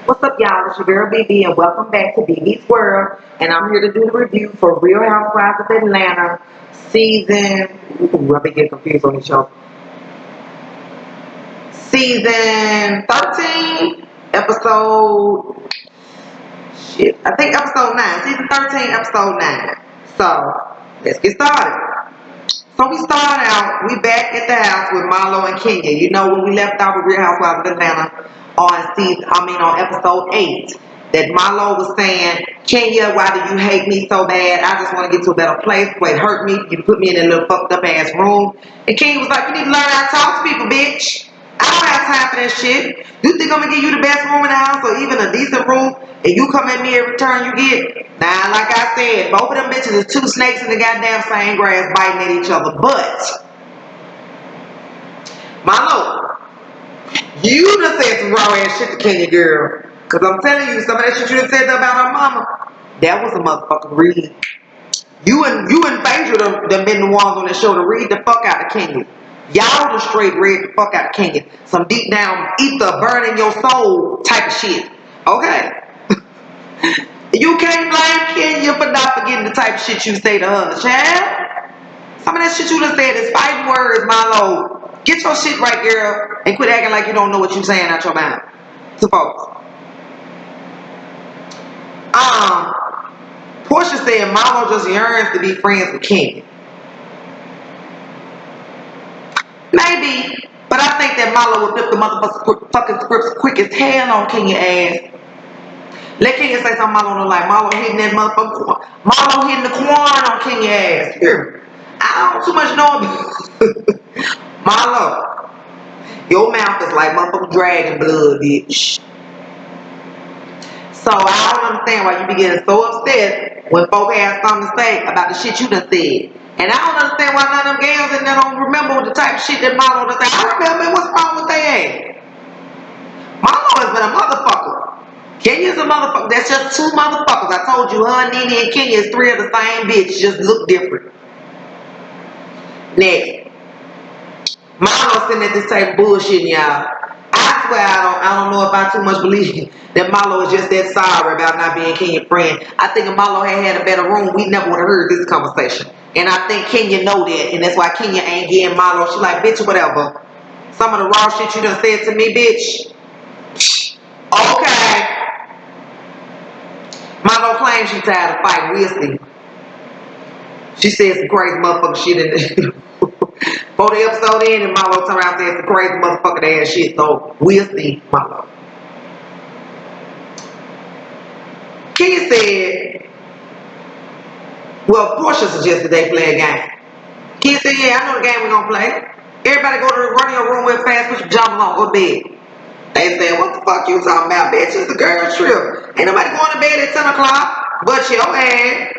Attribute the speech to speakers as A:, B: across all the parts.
A: What's up, y'all? It's your girl BB, and welcome back to BB's World. And I'm here to do the review for Real Housewives of Atlanta, season. Ooh, I've been getting confused on this show. Season 13, episode. Shit, I think episode 9. Season 13, episode 9. So let's get started. So we start out, we back at the house with Marlo and Kenya. You know, when we left off with Real Housewives of Atlanta on episode 8, that Marlo was saying, Kenya, why do you hate me so bad? I just want to get to a better place. Wait, hurt me. You put me in that little fucked up ass room. And Kenya was like, you need to learn how to talk to people, bitch. I don't have time for that shit. You think I'm gonna give you the best room in the house or even a decent room, and you come at me every turn you get? Now, like I said, both of them bitches is two snakes in the goddamn same grass biting at each other. But, Marlo, you done said some raw ass shit to Kenya, girl. Cause I'm telling you, some of that shit you done said about her mama, that was a motherfucking read. You and Phaedra done been the ones on the show to read the fuck out of Kenya. Y'all just straight read the fuck out of Kenya. Some deep down ether burning your soul type of shit. Okay? You can't blame Kenya for not forgetting the type of shit you say to her, child. Some of that shit you done said is fighting words, Milo. Get your shit right, girl, and quit acting like you don't know what you saying out your mouth to folks. Portia said Milo just yearns to be friends with Kenya. Maybe, but I think that Marlo would flip the motherfucking scripts quick as hell on Kenya ass. Let Kenya say something Marlo don't like. Marlo hitting that motherfucking corn. Marlo hitting the corn on Kenya ass. Here. I don't too much know about Marlo. Your mouth is like motherfucking dragon blood, bitch. So I don't understand why you be getting so upset when folk have something to say about the shit you done said. And I don't understand why none of them gals in there don't remember the type of shit that Marlo done say. I remember. What's wrong with their ass? Marlo has been a motherfucker. Kenya's a motherfucker. That's just two motherfuckers. I told you, her, Nene, and Kenya is three of the same bitch. Just look different. Next. Marlo sitting at this table bullshitting y'all. I swear I don't know if I too much believe that Marlo is just that sorry about not being Kenya's friend. I think if Marlo had a better room, we never would have heard this conversation. And I think Kenya know that, and that's why Kenya ain't getting Marlo. She like, bitch, whatever. Some of the raw shit you done said to me, bitch. Okay. Marlo claims she tired of fighting. We'll see. She said some crazy motherfucking shit in there. Before the episode in, and Marlo turned around and said some crazy motherfucking ass shit. So we'll see, Marlo. Kenya said, well, Portia suggested they play a game. Kenya said, yeah, I know the game we're gonna play. Everybody go to the running room real fast, put your pajamas on, go to bed. They said, what the fuck you talking about, bitch? It's a girl trip. Ain't nobody going to bed at 10 o'clock but your ass.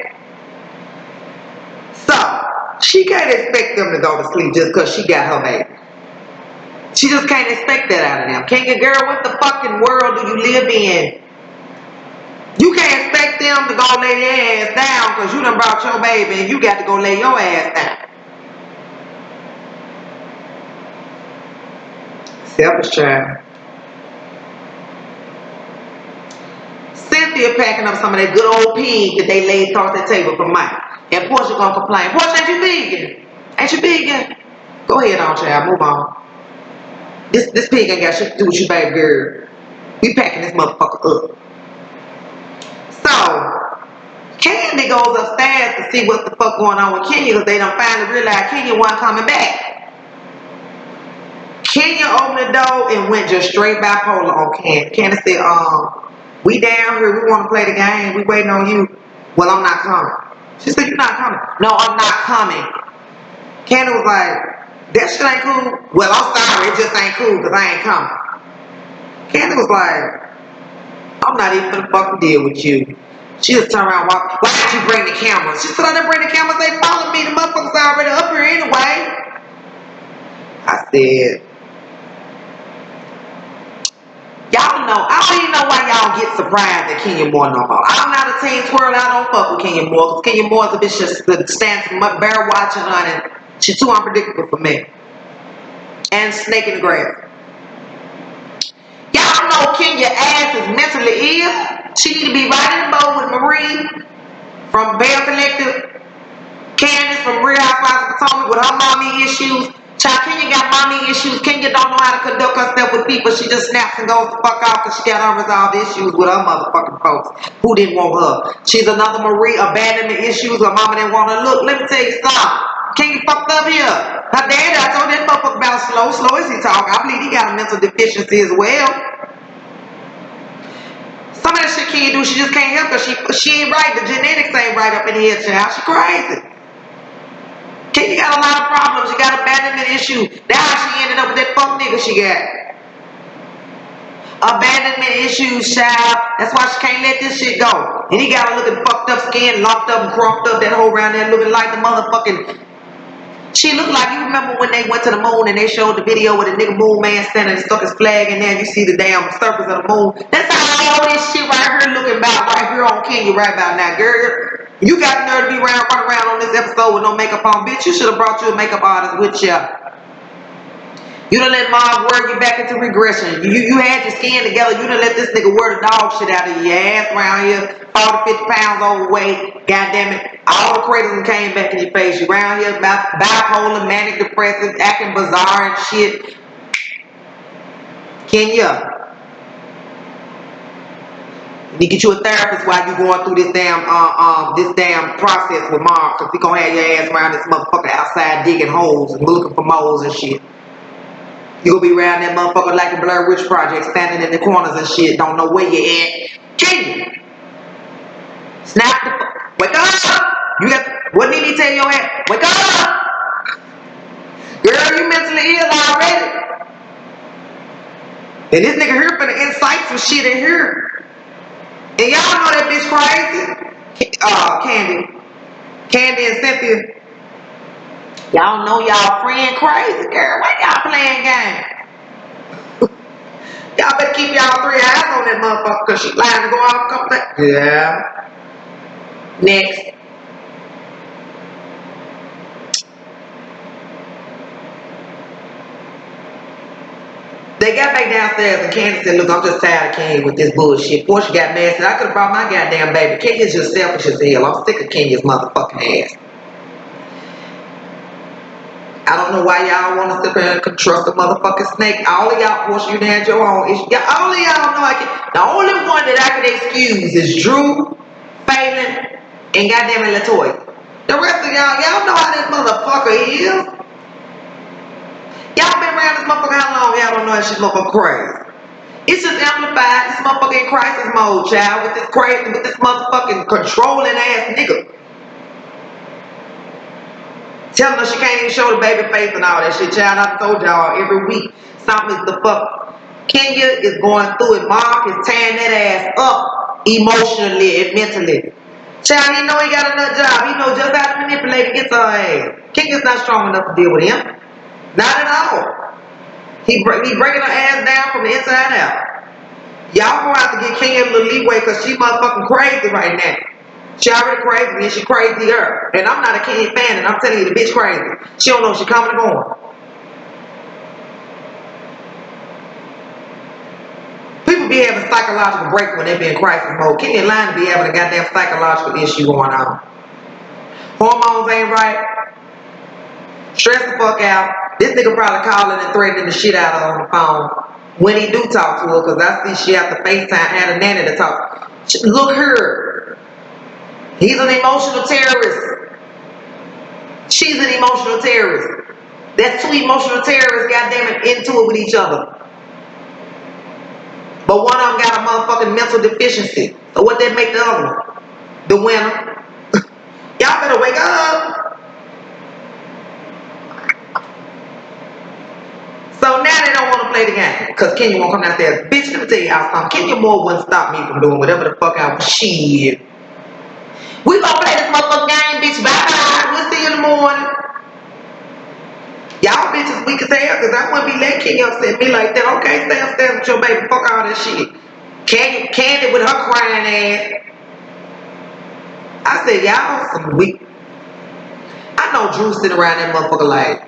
A: So, she can't expect them to go to sleep just because she got her baby. She just can't expect that out of them. Kenya, girl, what the fucking world do you live in? You can't expect them to go lay their ass down because you done brought your baby and you got to go lay your ass down. Selfish child. Cynthia packing up some of that good old pig that they laid across the table for Mike. And Portia gonna complain. Portia, ain't you vegan? Ain't you vegan? Go ahead on, child. Move on. This pig ain't got shit to do with you, baby girl. We packing this motherfucker up. So, Candy goes upstairs to see what the fuck going on with Kenya because they done finally realized Kenya wasn't coming back. Kenya opened the door and went just straight bipolar on Candy. Candy said, we down here, we want to play the game, we waiting on you. Well, I'm not coming. She said, you're not coming. No, I'm not coming. Candy was like, that shit ain't cool. Well, I'm sorry, it just ain't cool because I ain't coming. Candy was like, I'm not even gonna fucking deal with you. She just turned around and walked. Why did you bring the cameras? She said, I didn't bring the cameras. They followed me. The motherfuckers already up here anyway. I said, y'all know, I don't even know why y'all get surprised at Kenya Moore no more. I'm not a teen twirl. I don't fuck with Kenya Moore. Because Kenya Moore's a bitch that stands for bear watching her and she's too unpredictable for me. And snake in the grass. Y'all know Kenya ass is mentally ill. She need to be right in the boat with Marie from Bell Collective, Candace from Real Housewives of Potomac with her mommy issues. Child, Kenya got mommy issues. Kenya don't know how to conduct herself with people. She just snaps and goes the fuck off because she got unresolved issues with her motherfucking folks who didn't want her. She's another Marie, abandonment issues. Her mama didn't want her. Look, let me tell you something. Kenya fucked up here. Her daddy, I told that motherfucker about slow as he talk. I believe he got a mental deficiency as well. Some of that shit Kenya do, she just can't help her. She ain't right. The genetics ain't right up in here, child. She crazy. Kenya got a lot of problems. She got abandonment issues. That's how she ended up with that fuck nigga she got. Abandonment issues, child. That's why she can't let this shit go. And he got her looking fucked up, skin lumped up and crumped up, that whole round there looking like the motherfucking... She looked like, you remember when they went to the moon and they showed the video with a nigga moon man standing and stuck his flag in there and you see the damn surface of the moon. That's how all this shit right here looking about right here on Kenya right about now, girl. You got the nerve to be running around on this episode with no makeup on, bitch. You should have brought you a makeup artist with you. You done let mom work you back into regression. You had your skin together. You done let this nigga wear the dog shit out of your ass around here. 40, 50 pounds overweight. God damn it. All the craters came back in your face. You around here bipolar, manic, depressive, acting bizarre and shit. Kenya. You need to get you a therapist while you going through this damn process with mom. Cause we gonna have your ass around this motherfucker outside digging holes and looking for moles and shit. You gonna be around that motherfucker like a Blair Witch Project, standing in the corners and shit, don't know where you at. Kenya! Snap the fuck. Wake up! You got, what did he tell your ass? Wake up! Girl, you mentally ill already. And this nigga here finna incite some shit in here. And y'all know that bitch crazy. Candy and Cynthia. Y'all know y'all friend crazy, girl. Why y'all playing games? Y'all better keep y'all 3 eyes on that motherfucker because she lying to go off a couple things. Yeah. Next. They got back downstairs and Candy said, look, I'm just tired of Kenya with this bullshit. Before she got mad, said, I could have brought my goddamn baby. Kenya's just selfish as hell. I'm sick of Kenya's motherfucking ass. I don't know why y'all want to sit there and trust a motherfucking snake. All of y'all, once you had your own issue. All of y'all know the only one that I can excuse is Drew, Phelan, and goddamn it, Latoya. The rest of y'all know how this motherfucker is. Y'all been around this motherfucker how long? Y'all don't know that shit motherfucker crazy. It's just amplified. This motherfucker in crisis mode, child, with this crazy, with this motherfucking controlling ass nigga. Telling her she can't even show the baby face and all that shit, child. I told y'all every week something is the fuck. Kenya is going through it. Mark is tearing that ass up emotionally and mentally. Child, he know he got another job. He know just how to manipulate and get her ass. Kenya's not strong enough to deal with him. Not at all. He breaking her ass down from the inside out. Y'all gonna have to get Kenya a little leeway because she motherfucking crazy right now. She already crazy and she crazier. And I'm not a Kenya fan and I'm telling you the bitch crazy. She don't know if she coming or going. People be having psychological break when they be in crisis mode. Kenya lying to be having a goddamn psychological issue going on. Hormones ain't right. Stress the fuck out. This nigga probably calling and threatening the shit out of her on the phone when he do talk to her, because I see she have to FaceTime, had a nanny to talk. Look here. He's an emotional terrorist. She's an emotional terrorist. That's 2 emotional terrorists, goddamn it, into it with each other. But one of them got a motherfucking mental deficiency. So what that make the other one? The winner. Y'all better wake up. So now they don't want to play the game because Kenya won't come downstairs. Bitch, let me tell you how something. Kenya Moore wouldn't stop me from doing whatever the fuck I was. Shit. We gonna play this motherfucking game, bitch. Bye. We'll see you in the morning. Y'all bitches weak as hell because I wouldn't be letting Kenya upset me like that. Okay, stay upstairs with your baby. Fuck all that shit. Candy with her crying ass. I said, y'all some weak. I know Drew sitting around that motherfucker like,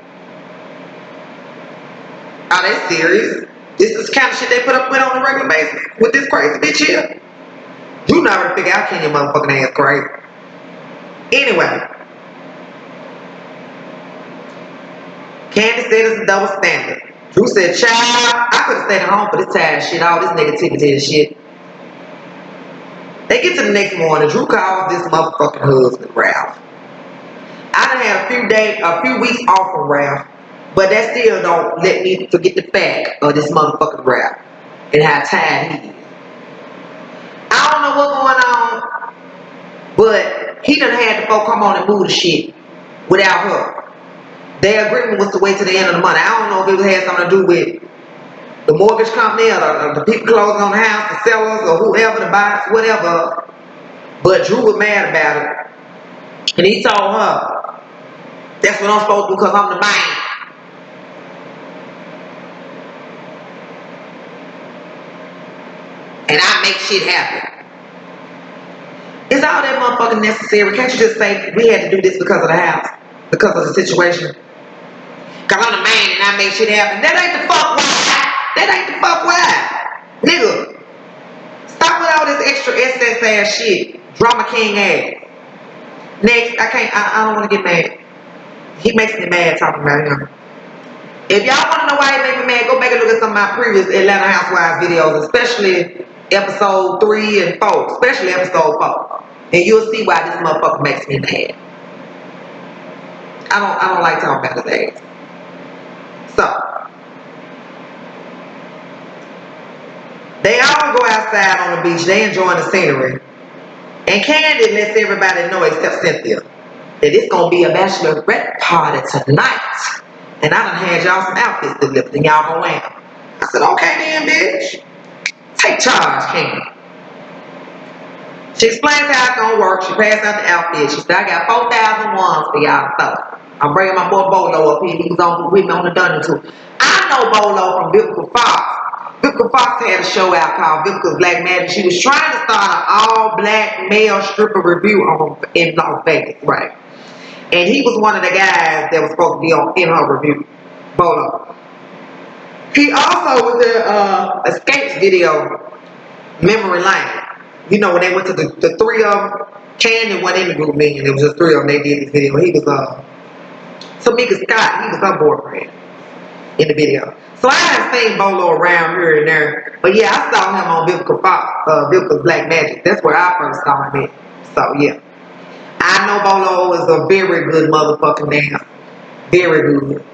A: are they serious? This is the kind of shit they put up with on a regular basis with this crazy bitch here. You never figure out Kenya motherfucking ass crazy. Anyway, Candy said it's a double standard. Drew said, child, I could have stayed at home for this tired shit, all this negativity and shit. They get to the next morning. Drew calls this motherfucking husband, Ralph. I done had a few weeks off from Ralph, but that still don't let me forget the fact of this motherfucking Ralph and how tired he is. I don't know what's going on, but he done had the folk come on and move the shit without her. Their agreement was to wait till the end of the month. I don't know if it had something to do with the mortgage company or the people closing on the house, the sellers or whoever, the buyers, whatever. But Drew was mad about it. And he told her, that's what I'm supposed to do because I'm the man. And I make shit happen. Is all that motherfucking necessary? Can't you just say we had to do this because of the house? Because of the situation? Because I'm the man and I make shit happen. That ain't the fuck why. That ain't the fuck why. Nigga. Stop with all this extra SS ass shit. Drama king ass. Next, I don't want to get mad. He makes me mad talking about him. If y'all want to know why he makes me mad, go back and look at some of my previous Atlanta Housewives videos, especially episode 3 and 4, especially episode 4. And you'll see why this motherfucker makes me mad. I don't like talking about his ass. So, they all go outside on the beach. They enjoying the scenery. And Candy lets everybody know except Cynthia that it's going to be a bachelorette party tonight. And I done had y'all some outfits delivered and y'all gonna wear them. I said, okay then, bitch. Take charge, Candy. She explains how it's gonna work. She passed out the outfit. She said, I got 4,000 ones for y'all to throw. I'm bringing my boy Bolo up here. He was on with me on the Dungeon too. I know Bolo from Vivica Fox. Vivica Fox had a show out called Vivica's Black Magic. She was trying to start an all-black male stripper review in Las Vegas, right? And he was one of the guys that was supposed to be in her review, Bolo. He also was in Escapes video, Memory Lane. You know, when they went to the 3 of them, Candy went in the group meeting, it was just 3 of them, they did this video. He was, Tamika Scott, he was her boyfriend in the video. So I haven't seen Bolo around here and there. But yeah, I saw him on Vivica Fox, Vivica's Black Magic. That's where I first saw him at. So yeah. I know Bolo is a very good motherfucking dancer. Very good.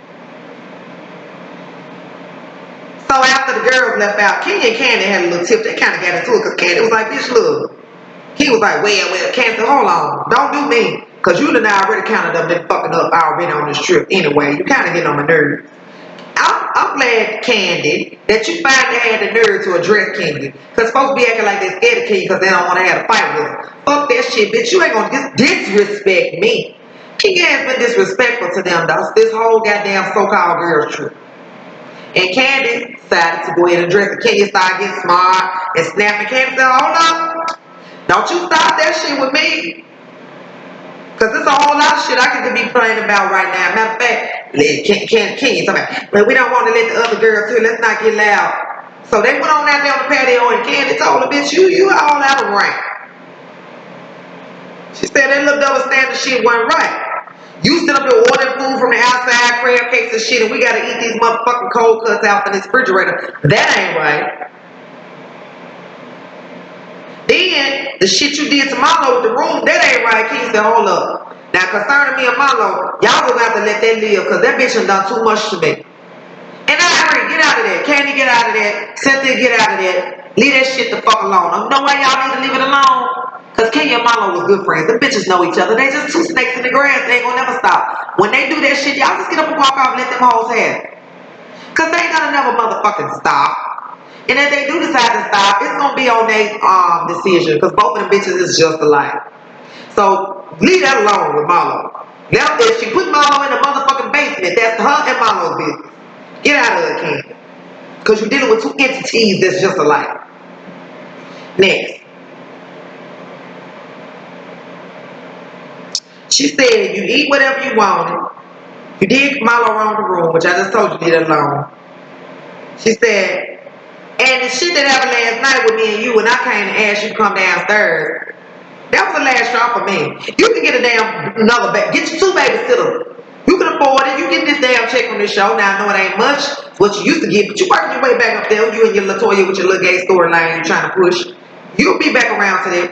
A: So after the girls left out, Kenya and Candy had a little tip. They kind of got into it because Candy was like, bitch, look. He was like, well, Candy, hold on. Don't do me. Because you and I already counted up them fucking up already on this trip anyway. You kind of getting on my nerves. I'm glad, Candy, that you finally had the nerve to address Kenya. Because folks be acting like they're scared of Kenya because they don't want to have a fight with her. Fuck that shit, bitch. You ain't going to disrespect me. Kenya has been disrespectful to them, though. This whole goddamn so-called girls trip. And Candy decided to go ahead and address it. Kenya started getting smart and snapping. Candy said, hold up. Don't you start that shit with me. Because there's a whole lot of shit I could be playing about right now. Matter of fact, Kenya talking about, but we don't want to let the other girls too. Let's not get loud. So they went on out there on the patio and Candy told her, bitch, you all out of rank. She said that little double standard shit wasn't right. You sit up there ordering food from the outside, crab cakes and shit, and we gotta eat these motherfucking cold cuts out in this refrigerator. That ain't right. Then, the shit you did to Marlo with the room, that ain't right. King said, hold up. Now, concerning me and Marlo, y'all gonna have to let that live, because that bitch done done too much to me. And I agree, get out of there. Candy, get out of there. Cynthia, get out of there. Leave that shit the fuck alone. You know why y'all need to leave it alone? Because Kenya and Marlo was good friends. The bitches know each other. They just two snakes in the grass. They ain't gonna never stop. When they do that shit, y'all just get up and walk off and let them hoes have it. Because they ain't gonna never motherfucking stop. And if they do decide to stop, it's gonna be on their decision. Because both of them bitches is just alike. So leave that alone with Marlo. Now if she put Marlo in the motherfucking basement, that's her and Marlo's business. Get out of it, Candy. Because you're dealing with two entities that's just alike. Next. She said, you eat whatever you wanted. You did Marlo around the room, which I just told you, leave it alone. She said, And the shit that happened last night with me and you, when I came and asked you to come downstairs, that was the last straw for me. You can get a damn another get you 2 babysitters. You can afford it. You get this damn check from this show. Now I know it ain't much what you used to get, but you working your way back up there. You and your Latoya with your little gay storyline you trying to push. You'll be back around to that.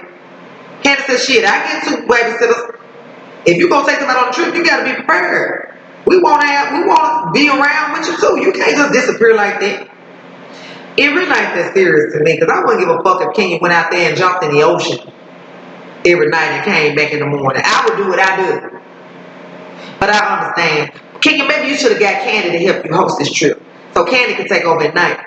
A: Candace said, shit, I get 2 babysitters. If you gonna take somebody on a trip, you gotta be prepared. We wanna be around with you too. You can't just disappear like that. It really ain't that serious to me, because I wouldn't give a fuck if Kenya went out there and jumped in the ocean every night and came back in the morning. I would do what I do. But I understand. Kenya, maybe you should have got Candy to help you host this trip, so Candy can take over at night.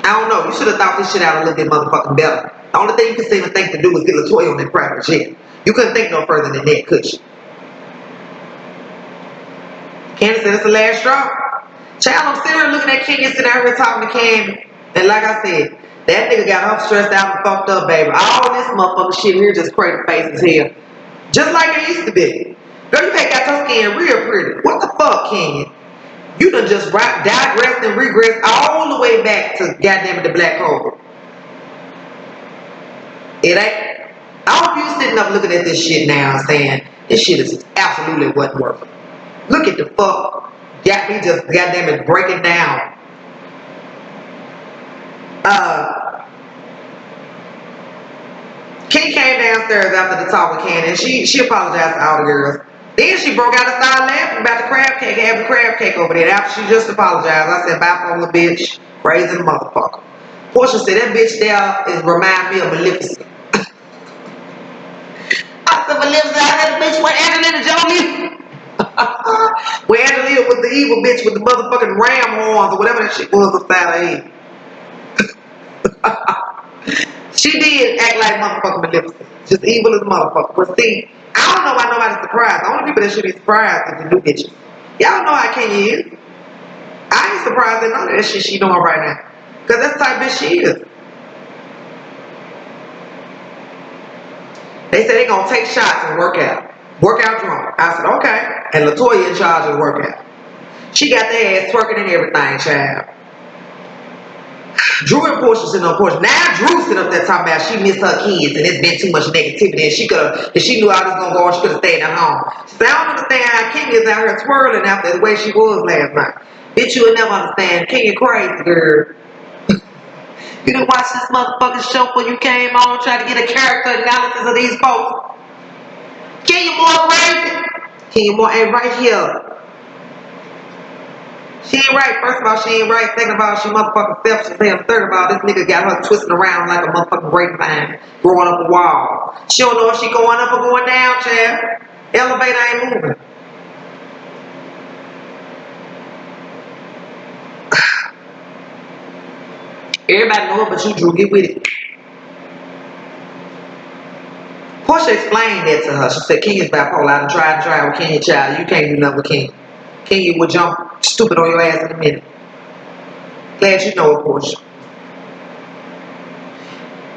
A: I don't know. You should have thought this shit out a little bit motherfucking better. The only thing you could seem to think to do was get Latoya on that private jet. You couldn't think no further than that, could you? Candy said it's the last straw. Child, I'm sitting here looking at Kenya, sitting out here talking to Candy. And like I said, that nigga got her stressed out and fucked up, baby. All this motherfucking shit here just crazy faces here. Just like it used to be. Girl, you ain't got your skin real pretty. What the fuck, Kenya? You done just digressed and regressed all the way back to goddamn the black hole. It ain't. I hope you sitting up looking at this shit now saying this shit is absolutely wasn't worth it. Look at the fuck. Got me just goddamn it breaking down. Kenya came downstairs after the talk with Candy and she apologized to all the girls. Then she broke out and started laughing about the crab cake, having the crab cake over there. After she just apologized, I said, bipolar bitch, crazy motherfucker. Portia said, that bitch there is remind me of Maleficent. I said, Maleficent, I said, the bitch, what, Angelina Jolie? Where Angelina was the evil bitch with the motherfucking ram horns or whatever that shit was upside her head. She did act like motherfucking Maleficent. Just evil as motherfucker. But see, I don't know why nobody's surprised. The only people that should be surprised is the new bitches. Y'all know how Kenya is. I ain't surprised at none of that shit she doing right now. Because that's the type of bitch she is. They said they gonna take shots and work out. Work out drunk. I said, okay. And Latoya in charge of the workout. She got their ass twerking and everything, child. Drew and Portia sitting on Portia. Now Drew sitting up there talking about she missed her kids and it's been too much negativity and she could have, if she knew I was gonna go on, she could have stayed at home. She said, I don't understand how Kenya is out here twirling after the way she was last night. Bitch, you would never understand. Kenya crazy, girl. You didn't watch this motherfucking show when you came on trying to get a character analysis of these folks. Kenya more crazy. Kenya more ain't right here. She ain't right. First of all, she ain't right. Second of all, she motherfucking selfish. Third of all, this nigga got her twisting around like a motherfucking grapevine growing up a wall. She don't know if she going up or going down, child. Elevator ain't moving. Everybody know it, but you, Drew, get with it. Portia explained that to her. She said, Kenya's bipolar. I done tried with Kenya, child. You can't do nothing with Kenya. Kenya will jump stupid on your ass in a minute. Glad you know it, Portia.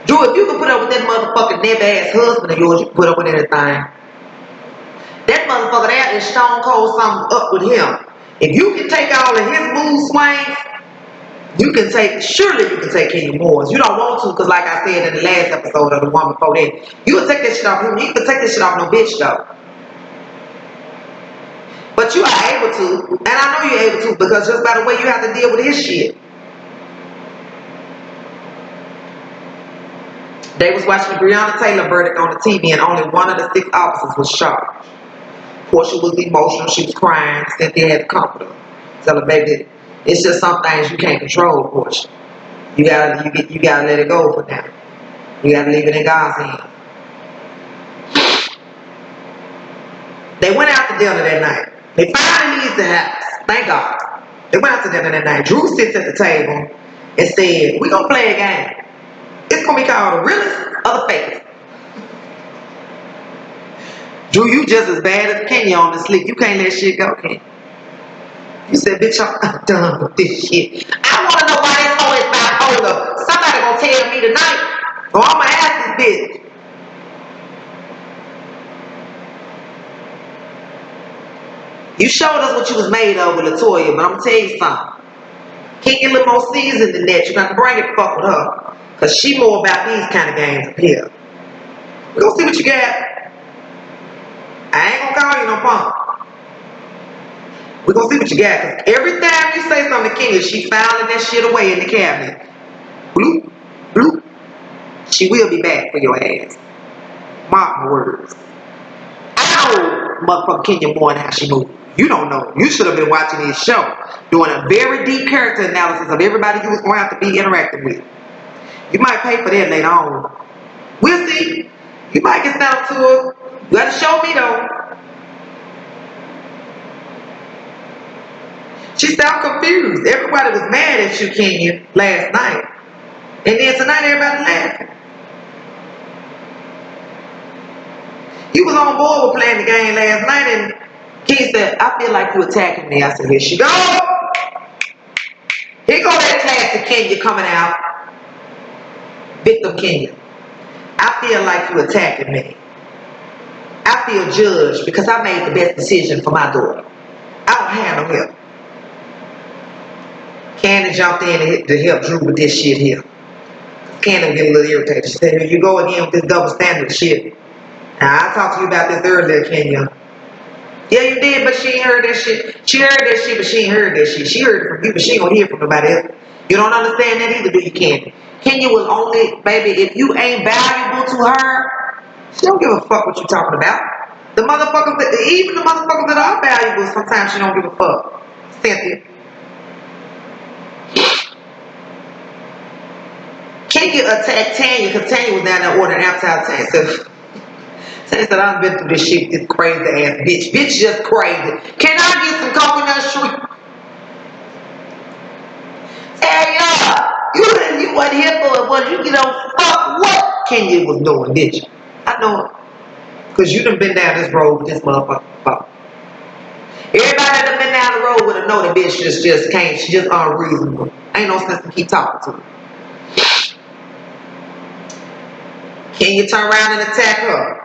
A: Drew, if you can put up with that motherfucking neb-ass husband of yours, you can put up with anything. That motherfucker there is stone cold something up with him. If you can take all of his mood swings, surely you can take Kenya Moore's. You don't want to, because like I said in the last episode of the one before that, you will take that shit off him. You can take that shit off no bitch though. But you are able to, and I know you're able to, because just by the way you have to deal with his shit. They was watching the Breonna Taylor verdict on the TV and only one of the 6 officers was charged. Portia was emotional, she was crying, Cynthia had to comfort her. Tell her, baby, it's just some things you can't control, Portia. You gotta let it go for now. You gotta leave it in God's hands. They went out to dinner that night. They finally leave the house. Thank God. They went out to dinner that night. Drew sits at the table and said, we're gonna play a game. It's gonna be called the realest or the fakest. Drew, you just as bad as Kenya on the sleep. You can't let shit go, Kenya. You said, bitch, I'm done with this shit. I want to know why this hoe is bipolar. Somebody gonna tell me tonight, or I'm gonna ask this bitch. You showed us what you was made of with Latoya, but I'm gonna tell you something. Can't get a little more seasoned than that. You got to bring it fuck with her. Because she more about these kind of games up here. We gonna see what you got. I ain't gonna call you no punk. We gonna see what you got. Because every time you say something to Kenya, she filing that shit away in the cabinet. Bloop, bloop. She will be back for your ass. Mark my words. I know motherfucking Kenya more than how she moves. You don't know. You should have been watching this show, doing a very deep character analysis of everybody you was going to have to be interacting with. You might pay for that later on. We'll see. You might get down to her. You got to show me though. She sound confused. Everybody was mad at you, Kenya, last night. And then tonight everybody laughing. You was on board with playing the game last night and Kenya said, I feel like you attacking me. I said, here she go. Here go that classic Kenya coming out. Victim Kenya. I feel like you attacking me. I feel judged because I made the best decision for my daughter. I don't have no help. Candy jumped in to help Drew with this shit here. Candy was getting a little irritated. She said, here you go again with this double standard shit. Now, I talked to you about this earlier, Kenya. Yeah, you did, but she ain't heard that shit. She heard that shit, but she ain't heard that shit. She heard it from you, but she ain't gonna hear it from nobody else. You don't understand that either, do you, Candy? Kenya will only, baby, if you ain't valuable to her, she don't give a fuck what you talking about. The motherfuckers, even the motherfuckers that are valuable, sometimes she don't give a fuck. Cynthia. Kenya attacked Tanya because Tanya was down there ordering appetizer. Tanya said, I've been through this shit, this crazy ass bitch. Bitch just crazy. Can I get some coconut shrimp? Hey, you wasn't here for it, but you don't fuck what Kenya was doing, did you? I know it. Because you done been down this road with this motherfucker. Everybody that done been down the road with her know the bitch just can't. She just unreasonable. Ain't no sense to keep talking to her. Can you turn around and attack her?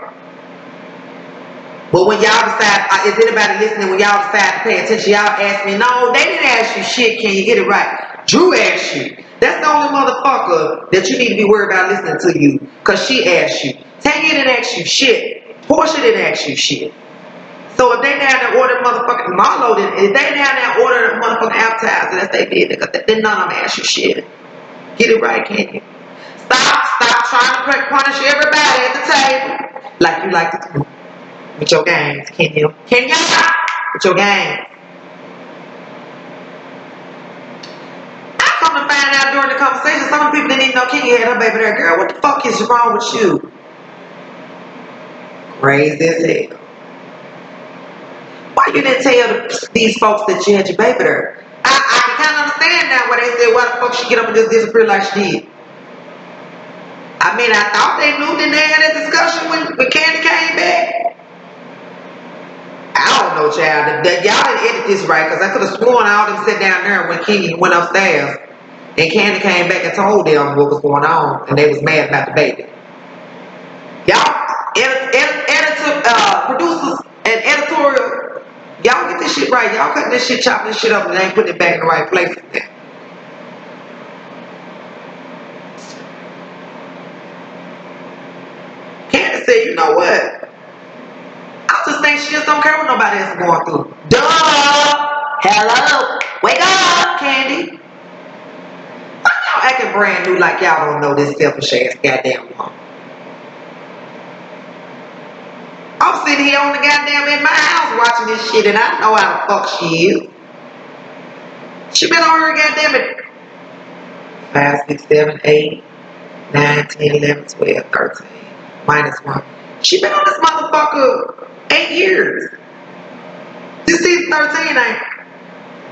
A: But when y'all decide, is anybody listening, when y'all decide to pay attention, y'all ask me, no, they didn't ask you shit, can you get it right? Drew asked you. That's the only motherfucker that you need to be worried about listening to you. Because she asked you. Tanya didn't ask you shit. Portia didn't ask you shit. So if they down there order motherfucking Marlo, if they down there order motherfucking appetizer, that's they did, then none of them ask you shit. Get it right, can you? Stop trying to punish everybody at the table like you like to do with your games, can you? Can you? With your games. I come to find out during the conversation, some of the people didn't even know Kenya had her baby there. Girl, what the fuck is wrong with you? Crazy as hell. Why you didn't tell these folks that you had your baby there? I can kind of understand now why they said, why the fuck she get up and just disappear like she did. I mean, I thought they knew that they had a discussion when Candy came back. I don't know, child. Y'all didn't edit this right, because I could have sworn all them sat down there when Kenya went upstairs and Candy came back and told them what was going on, and they was mad about the baby. Y'all, producers and editorial, y'all get this shit right. Y'all cutting this shit, chopping this shit up, and they ain't putting it back in the right place. Candy said, you know what? I just think she just don't care what nobody else is going through. Duh! Hello! Wake up, Candy! Why y'all acting brand new like y'all don't know this selfish ass goddamn woman? I'm sitting here on the goddamn in my house watching this shit and I know how the fuck she is. She been on her goddamn it. 5, 6, 7, 8, 9, 10, 11, 12, 13. -1. She been on this motherfucker 8 years. This season 13 ain't.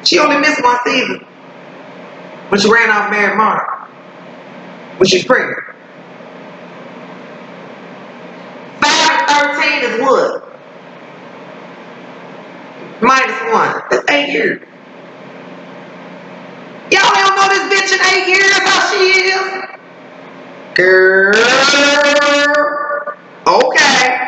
A: She only missed one season. When she ran off married Mark. When she's pregnant. 5 and 13 is what? -1. That's 8 years. Y'all don't know this bitch in 8 years how she is? Girl. Okay.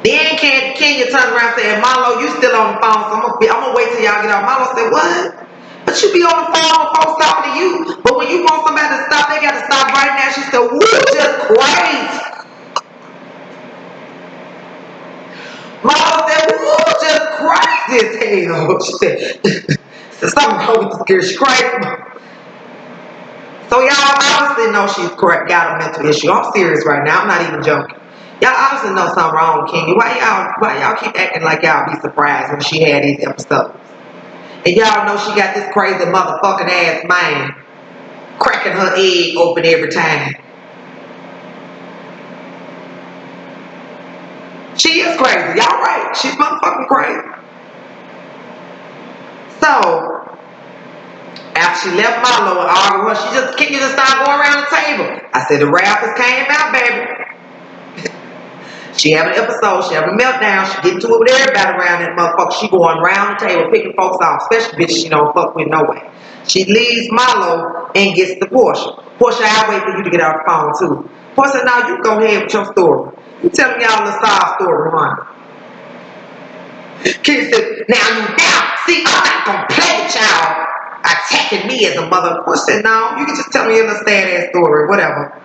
A: Then Candy Kenya turned around and said, Marlo, you still on the phone, so I'm gonna wait till y'all get off. Marlo said, what? But you be on the phone when folks talking to you. But when you want somebody to stop, they got to stop right now. She said, woo, just crazy. Marlo said, woo, just crazy as hell. She said, something wrong with this girl. She's crazy. So y'all obviously know she's correct, got a mental issue. I'm serious right now. I'm not even joking. Y'all obviously know something wrong with Kenya. Why y'all keep acting like y'all be surprised when she had these episodes? And y'all know she got this crazy motherfucking ass man cracking her egg open every time. She is crazy. Y'all right. She's motherfucking crazy. So after she left Marlo and argued with her, Kenya just started going around the table. I said the rappers came out, baby. She have an episode, she have a meltdown, she get into it with everybody around that motherfucker. She going around the table picking folks off, especially bitches she don't fuck with no way. She leaves Marlo and gets the Portia. Portia, I'll wait for you to get off the phone too. Portia, now you go ahead with your story. You telling y'all the side story, honey. Kid said, see, I'm not gonna play with y'all attacking me as a mother. Portia said, no, you can just tell me a little sad ass story, whatever.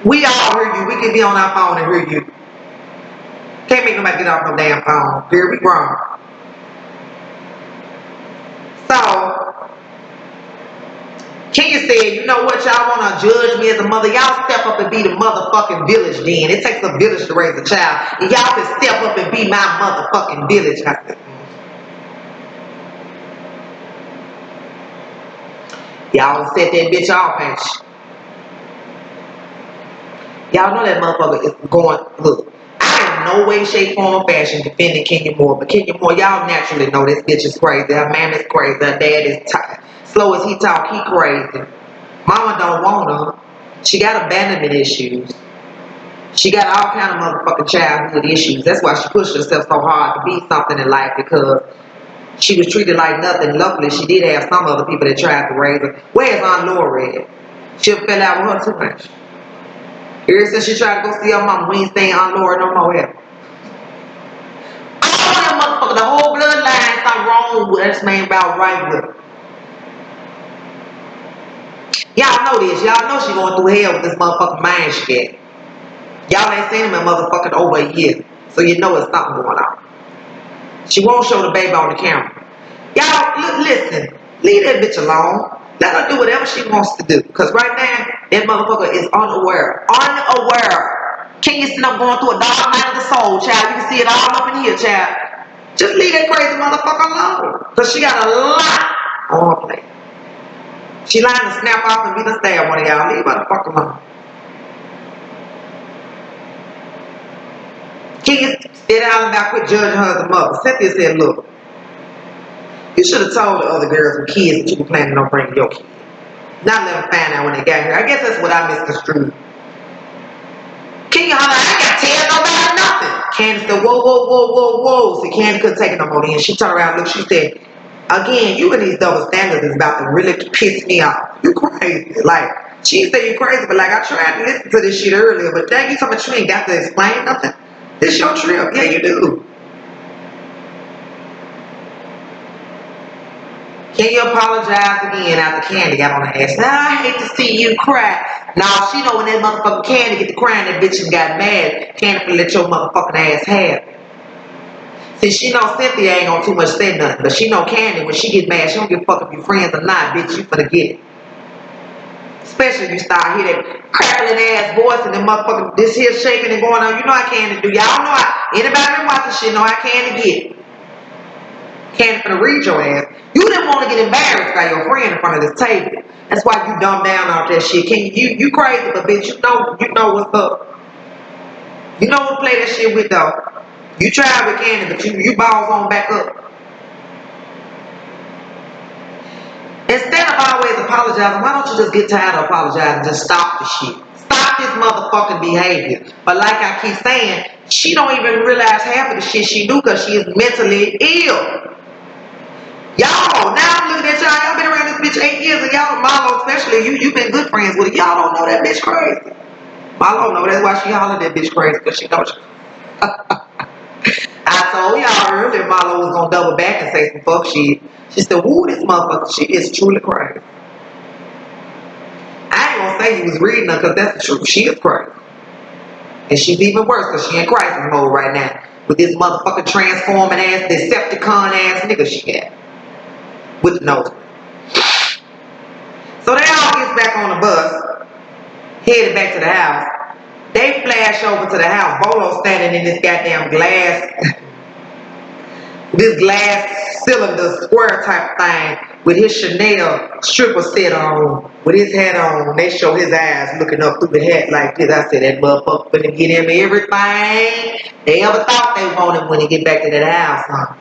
A: We all hear you. We can be on our phone and hear you. Can't make nobody get off no damn phone. Here we grown. So, Kenya said, you know what, y'all want to judge me as a mother? Y'all step up and be the motherfucking village then. It takes a village to raise a child. And y'all can step up and be my motherfucking village. I said, y'all set that bitch off, ain't she? Y'all know that motherfucker is going, look, I in no way, shape, form, or fashion defending Kenya Moore, but Kenya Moore, y'all naturally know this bitch is crazy. Her man is crazy. Her dad is slow as he talk, he crazy. Mama don't want her. She got abandonment issues. She got all kind of motherfucking childhood issues. That's why she pushed herself so hard to be something in life, because she was treated like nothing. Luckily, she did have some other people that tried to raise her. Where's Aunt Laura at? She fell out with her too much. Ever since she tried to go see her mama, we ain't staying Aunt Laura no more ever. All that motherfucker, the whole bloodline, something wrong with this man about right with her. Y'all know this. Y'all know she going through hell with this motherfucking mind she got. Y'all ain't seen him in motherfucking over a year. So you know it's something going on. She won't show the baby on the camera. Y'all, listen. Leave that bitch alone. Let her do whatever she wants to do. Because right now, that motherfucker is unaware. Unaware. Kenya sitting up going through a dark night of the soul, child. You can see it all up in here, child. Just leave that crazy motherfucker alone. Because she got a lot on her plate. She lying to snap off and be the stab one of y'all. Leave her the fuck alone. Kenya said out about quit judging her as a mother. Cynthia said, look, you should have told the other girls with kids that you were planning on bringing your kids. Not let them find out when they got here. I guess that's what I misconstrued. Kenya hollered, I ain't got to tell nobody nothing. Candace said, whoa, whoa, whoa, whoa, whoa. See, Candace couldn't take it no more then. She turned around and looked, she said, again, you and these double standards is about to really piss me off. You crazy. Like, she said you crazy, but like, I tried to listen to this shit earlier, but dang, you talking about you ain't got to explain nothing? This your trip. Yeah, you do. Can you apologize again after Candy got on her ass? I hate to see you cry. Now, she know when that motherfucking Candy get to crying, that bitch and got mad. Candy finna let your motherfucking ass have it. See, she know Cynthia ain't gonna too much say nothing, but she know Candy, when she get mad, she don't give a fuck if you friends or not, bitch, you finna get it. Especially if you start hear that crackling ass voice and then motherfucking this here shaking and going on. You know how Candy do. Y'all know how, anybody that watching shit know how Candy get it. Can't finna read your ass. You didn't want to get embarrassed by your friend in front of this table. That's why you dumb down off that shit. You crazy, but bitch, you know what's up. You know what to play that shit with though. You tried with Candy, but you balls on back up. Instead of always apologizing, why don't you just get tired of apologizing and just stop the shit? Stop this motherfucking behavior. But like I keep saying, she don't even realize half of the shit she do because she is mentally ill. Y'all, now I'm looking at y'all been around this bitch 8 years, and y'all, Marlo especially, you been good friends with her. Y'all don't know that bitch crazy. Marlo know, that's why she hollered that bitch crazy, because she knows she. I told y'all earlier Marlo was gonna double back and say some fuck shit. She said, woo, this motherfucker shit is truly crazy. I ain't gonna say he was reading her because that's the truth. She is crazy. And she's even worse because she in crisis mode right now. With this motherfucking transforming ass, Decepticon ass nigga she got. With the nose. So they all gets back on the bus, headed back to the house. They flash over to the house. Bolo standing in this goddamn this glass cylinder square type thing with his Chanel stripper set on, with his hat on. They show his eyes looking up through the hat like this. I said, that motherfucker finna get him everything they ever thought they wanted when they get back to that house, huh?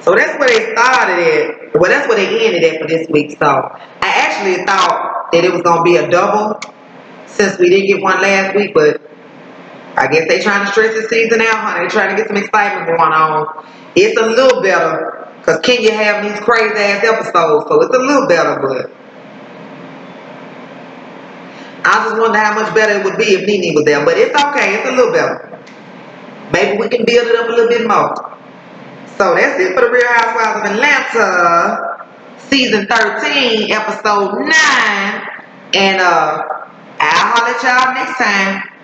A: So that's where they started at. Well, that's where they ended at for this week. So I actually thought that it was gonna be a double since we didn't get one last week, but I guess they trying to stretch the season out, honey. They trying to get some excitement going on. It's a little better because Kenya have these crazy ass episodes, so it's a little better, but I just wonder how much better it would be if Nene was there. But it's okay, it's a little better. Maybe we can build it up a little bit more. So that's it for the Real Housewives of Atlanta, season 13, episode 9. And I'll holler at y'all next time.